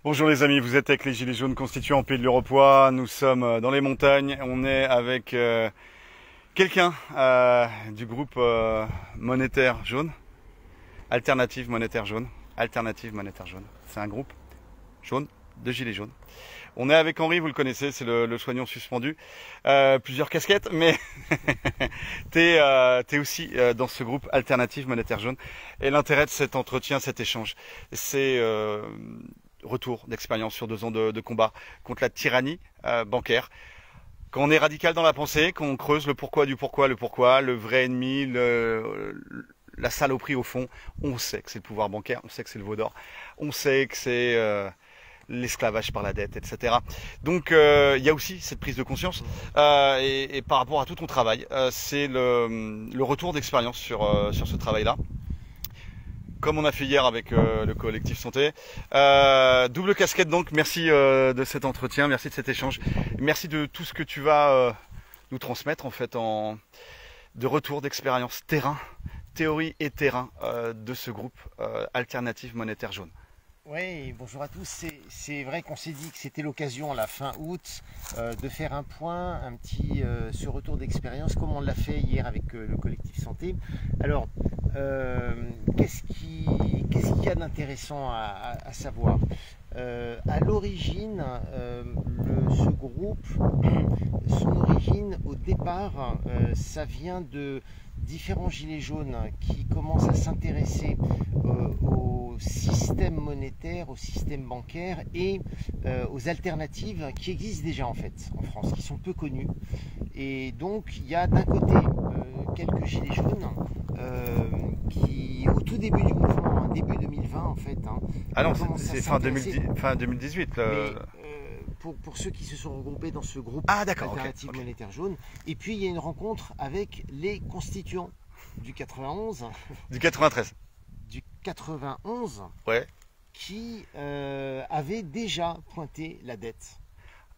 Bonjour les amis, vous êtes avec les Gilets jaunes constitués en Pays de l'Uropoix. Nous sommes dans les montagnes. On est avec quelqu'un du groupe monétaire jaune, Alternative monétaire jaune. Alternative monétaire jaune. C'est un groupe jaune de Gilets jaunes. On est avec Henri, vous le connaissez, c'est le soignant suspendu. Plusieurs casquettes, mais t'es aussi dans ce groupe Alternative monétaire jaune. Et l'intérêt de cet entretien, cet échange, c'est retour d'expérience sur 2 ans de combat contre la tyrannie bancaire. Quand on est radical dans la pensée, quand on creuse le pourquoi du pourquoi, le vrai ennemi, la saloperie au fond, on sait que c'est le pouvoir bancaire, on sait que c'est le veau d'or, on sait que c'est l'esclavage par la dette, etc. Donc il y a aussi cette prise de conscience et par rapport à tout ton travail, c'est le retour d'expérience sur ce travail-là. Comme on a fait hier avec le collectif santé. Double casquette donc, merci de cet entretien, merci de cet échange, merci de tout ce que tu vas nous transmettre en fait de retour d'expérience terrain, théorie et terrain de ce groupe Alternative monétaire jaune. Oui, bonjour à tous. C'est vrai qu'on s'est dit que c'était l'occasion, la fin août, de faire un point, un petit ce retour d'expérience, comme on l'a fait hier avec le collectif santé. Alors, qu'est-ce qu'il y a d'intéressant à savoir? À l'origine, ce groupe, son origine au départ, ça vient de différents gilets jaunes qui commencent à s'intéresser au système monétaire, au système bancaire et aux alternatives qui existent déjà en fait en France, qui sont peu connues. Et donc il y a d'un côté quelques gilets jaunes qui au tout début du mouvement, début 2020 en fait. Ah non, c'est fin 2018. Pour ceux qui se sont regroupés dans ce groupe Alternative okay. monétaire jaune. Et puis il y a une rencontre avec les constituants du 91. Du 93. Du 91, ouais. Qui avaient déjà pointé la dette.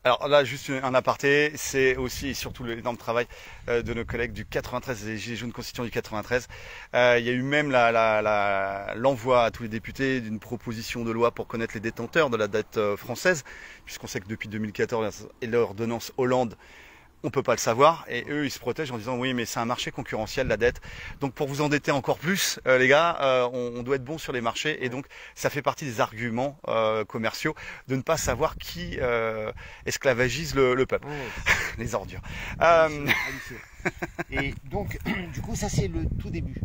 Alors là, juste un aparté, c'est aussi et surtout l'énorme travail de nos collègues du 93, des Gilets jaunes constituants du 93. Il y a eu même l'envoi à tous les députés d'une proposition de loi pour connaître les détenteurs de la dette française, puisqu'on sait que depuis 2014 et l'ordonnance Hollande, on peut pas le savoir, et eux ils se protègent en disant oui mais c'est un marché concurrentiel la dette, donc pour vous endetter encore plus les gars, on doit être bon sur les marchés, et donc ça fait partie des arguments commerciaux de ne pas savoir qui esclavagise le peuple, les ordures. Et donc du coup ça c'est le tout début,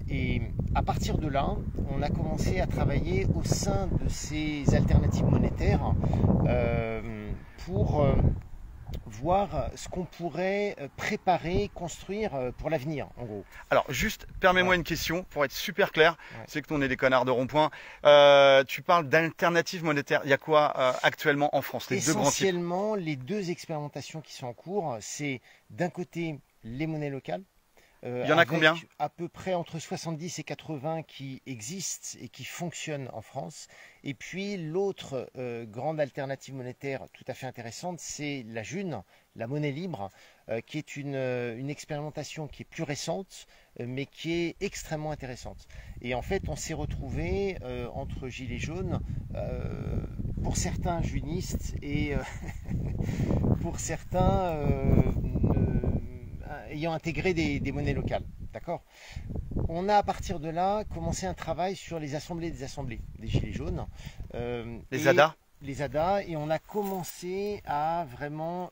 et à partir de là on a commencé à travailler au sein de ces alternatives monétaires pour voir ce qu'on pourrait préparer, construire pour l'avenir, en gros. Alors, juste, permets-moi une question, pour être super clair, c'est que nous on est des connards de rond-point, tu parles d'alternatives monétaires, il y a quoi actuellement en France, les deux grands types? Essentiellement, les deux expérimentations qui sont en cours, c'est d'un côté les monnaies locales. Il y en a combien? À peu près entre 70 et 80 qui existent et qui fonctionnent en France. Et puis l'autre grande alternative monétaire tout à fait intéressante, c'est la June, la monnaie libre, qui est une expérimentation qui est plus récente, mais qui est extrêmement intéressante. Et en fait, on s'est retrouvé entre gilets jaunes, pour certains junistes et pour certains ayant intégré des monnaies locales. D'accord. On a à partir de là commencé un travail sur les assemblées des Gilets jaunes. Les ADA. Les ADA, et on a commencé à vraiment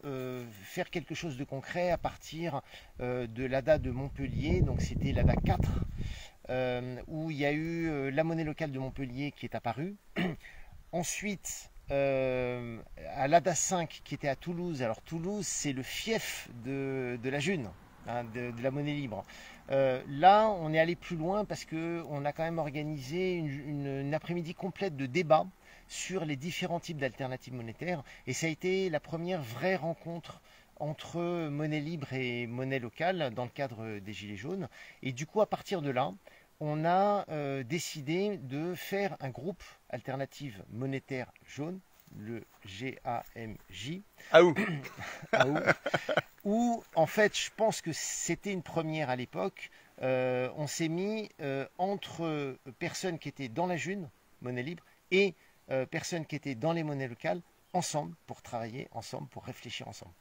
faire quelque chose de concret à partir de l'ADA de Montpellier, donc c'était l'ADA 4, où il y a eu la monnaie locale de Montpellier qui est apparue. Ensuite, à l'ADA 5 qui était à Toulouse. Alors Toulouse, c'est le fief de la June, de la monnaie libre. Là, on est allé plus loin parce qu'on a quand même organisé une après-midi complète de débat sur les différents types d'alternatives monétaires. Et ça a été la première vraie rencontre entre monnaie libre et monnaie locale dans le cadre des Gilets jaunes. Et du coup, à partir de là, on a décidé de faire un groupe alternative monétaire jaune, le GAMJ. Où en fait, je pense que c'était une première à l'époque. On s'est mis entre personnes qui étaient dans la June, monnaie libre, et personnes qui étaient dans les monnaies locales ensemble pour travailler ensemble, pour réfléchir ensemble.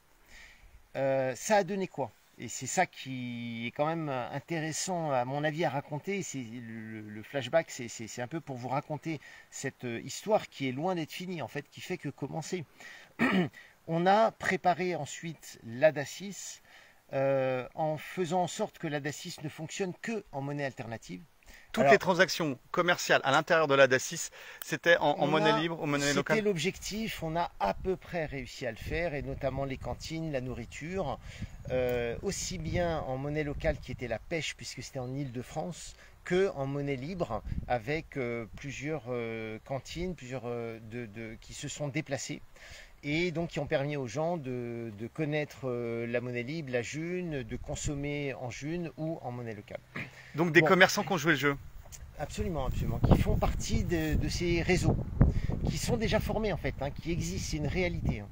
Ça a donné quoi? Et c'est ça qui est quand même intéressant à mon avis à raconter. C'est le flashback, c'est un peu pour vous raconter cette histoire qui est loin d'être finie en fait, qui fait que commencer. On a préparé ensuite l'ADA6 en faisant en sorte que l'ADA6 ne fonctionne que en monnaie alternative. Toutes les transactions commerciales à l'intérieur de l'ADA6, c'était en monnaie libre, en monnaie locale? C'était l'objectif, on a à peu près réussi à le faire, et notamment les cantines, la nourriture, aussi bien en monnaie locale qui était la pêche, puisque c'était en Île-de-France, que en monnaie libre, avec plusieurs cantines qui se sont déplacées. Et donc qui ont permis aux gens de connaître la monnaie libre, la june, de consommer en june ou en monnaie locale. Donc des commerçants qui ont joué le jeu? Absolument, absolument. Qui font partie de ces réseaux, qui sont déjà formés en fait, hein, qui existent, c'est une réalité. Hein.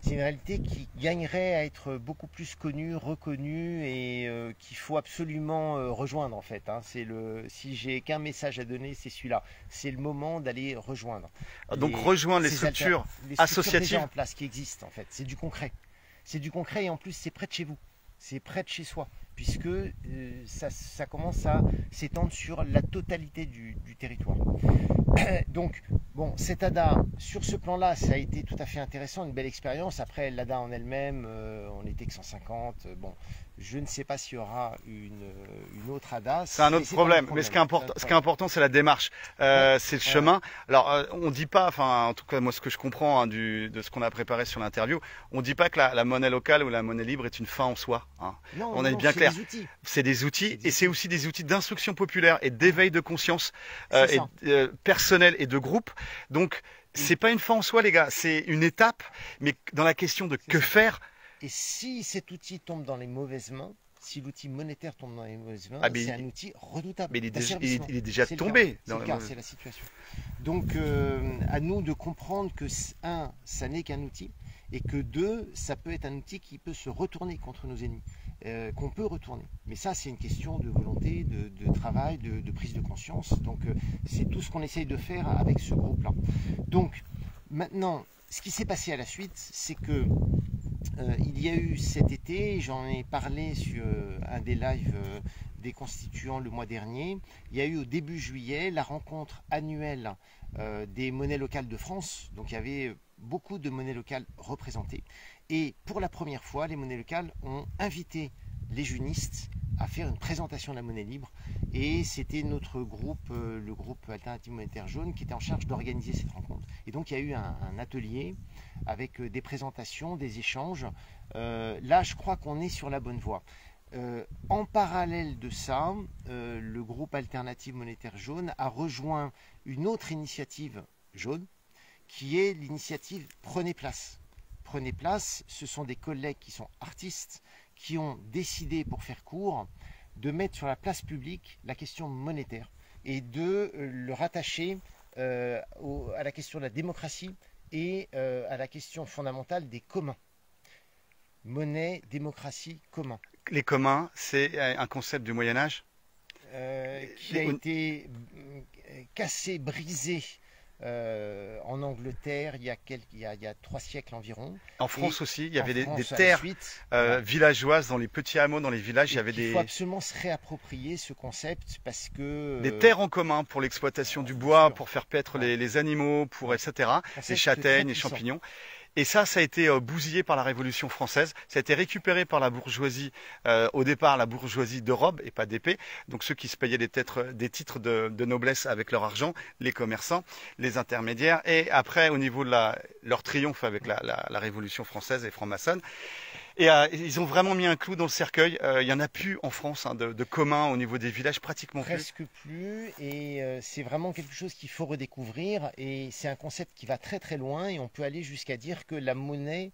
C'est une réalité qui gagnerait à être beaucoup plus connue, reconnue et qu'il faut absolument rejoindre en fait. Hein. Si j'ai qu'un message à donner, c'est celui-là. C'est le moment d'aller rejoindre. Donc rejoindre les structures associatives déjà en place qui existent en fait. C'est du concret. C'est du concret et en plus c'est près de chez vous. C'est près de chez soi, puisque ça commence à s'étendre sur la totalité du territoire. Donc, bon, cette ADA, sur ce plan-là, ça a été tout à fait intéressant, une belle expérience. Après, l'ADA en elle-même, on n'était que 150. Bon, je ne sais pas s'il y aura une autre ADA. C'est un autre problème. Mais ce qui est important, c'est la démarche, c'est le chemin. Alors, on dit pas, enfin, en tout cas, moi, ce que je comprends hein, de ce qu'on a préparé sur l'interview, on dit pas que la monnaie locale ou la monnaie libre est une fin en soi. Hein. Non, on est bien clair. C'est des outils et c'est aussi des outils d'instruction populaire et d'éveil de conscience personnelle et de groupe. Donc, c'est pas une fin en soi, les gars. C'est une étape, mais dans la question de que faire. Et si cet outil tombe dans les mauvaises mains, si l'outil monétaire tombe dans les mauvaises mains, c'est un outil redoutable. Mais il est déjà tombé. C'est la situation. Donc, à nous de comprendre que, un, ça n'est qu'un outil, et que deux, ça peut être un outil qui peut se retourner contre nos ennemis, qu'on peut retourner. Mais ça, c'est une question de volonté, de travail, de prise de conscience. Donc, c'est tout ce qu'on essaye de faire avec ce groupe-là. Donc, maintenant, ce qui s'est passé à la suite, c'est que il y a eu cet été, j'en ai parlé sur un des lives des constituants le mois dernier, il y a eu au début juillet la rencontre annuelle des monnaies locales de France, donc il y avait beaucoup de monnaies locales représentées, et pour la première fois, les monnaies locales ont invité les junistes à faire une présentation de la monnaie libre, et c'était notre groupe, le groupe Alternative Monétaire Jaune, qui était en charge d'organiser cette rencontre. Et donc il y a eu un atelier avec des présentations, des échanges. Là, je crois qu'on est sur la bonne voie. En parallèle de ça, le groupe Alternative Monétaire Jaune a rejoint une autre initiative jaune, qui est l'initiative Prenez Place. Prenez Place, ce sont des collègues qui sont artistes, qui ont décidé, pour faire court, de mettre sur la place publique la question monétaire et de le rattacher à la question de la démocratie et à la question fondamentale des communs. Monnaie, démocratie, commun. Les communs, c'est un concept du Moyen-Âge qui a été cassé, brisé en Angleterre il y a 3 siècles environ. En France aussi, il y avait des terres villageoises dans les petits hameaux, dans les villages. Il faut absolument se réapproprier ce concept parce que... Des terres en commun pour l'exploitation du bois, pour faire paître les animaux, etc. Les châtaignes, les champignons. Et ça a été bousillé par la Révolution française. Ça a été récupéré par la bourgeoisie, au départ la bourgeoisie de robe et pas d'épée. Donc ceux qui se payaient des titres de noblesse avec leur argent, les commerçants, les intermédiaires. Et après, au niveau de leur triomphe avec la Révolution française et franc-maçonne, et ils ont vraiment mis un clou dans le cercueil. Il n'y en a plus en France hein, de commun au niveau des villages, pratiquement presque plus. Et c'est vraiment quelque chose qu'il faut redécouvrir. Et c'est un concept qui va très très loin. Et on peut aller jusqu'à dire que la monnaie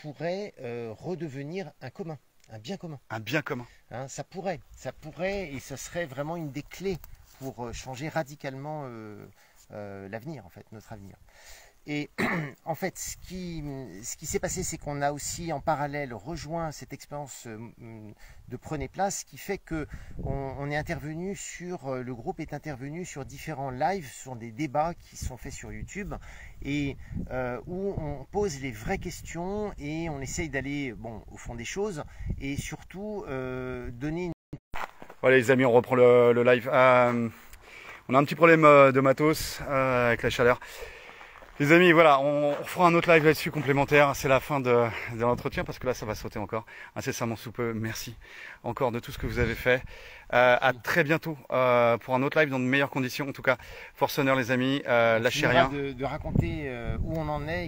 pourrait redevenir un commun, un bien commun. Un bien commun. Hein, ça pourrait. Et ça serait vraiment une des clés pour changer radicalement l'avenir, en fait, notre avenir. Et en fait, ce qui s'est passé, c'est qu'on a aussi en parallèle rejoint cette expérience de Prenez Place, qui fait que on est intervenu le groupe est intervenu sur différents lives, sur des débats qui sont faits sur YouTube, et où on pose les vraies questions et on essaye d'aller au fond des choses, et surtout donner une... Voilà les amis, on reprend le live. On a un petit problème de matos avec la chaleur. Les amis, voilà, on fera un autre live là-dessus complémentaire. C'est la fin de l'entretien parce que là, ça va sauter encore incessamment sous peu. Merci encore de tout ce que vous avez fait. À très bientôt pour un autre live dans de meilleures conditions. En tout cas, Force Honneur les amis, lâchez rien. De raconter où on en est.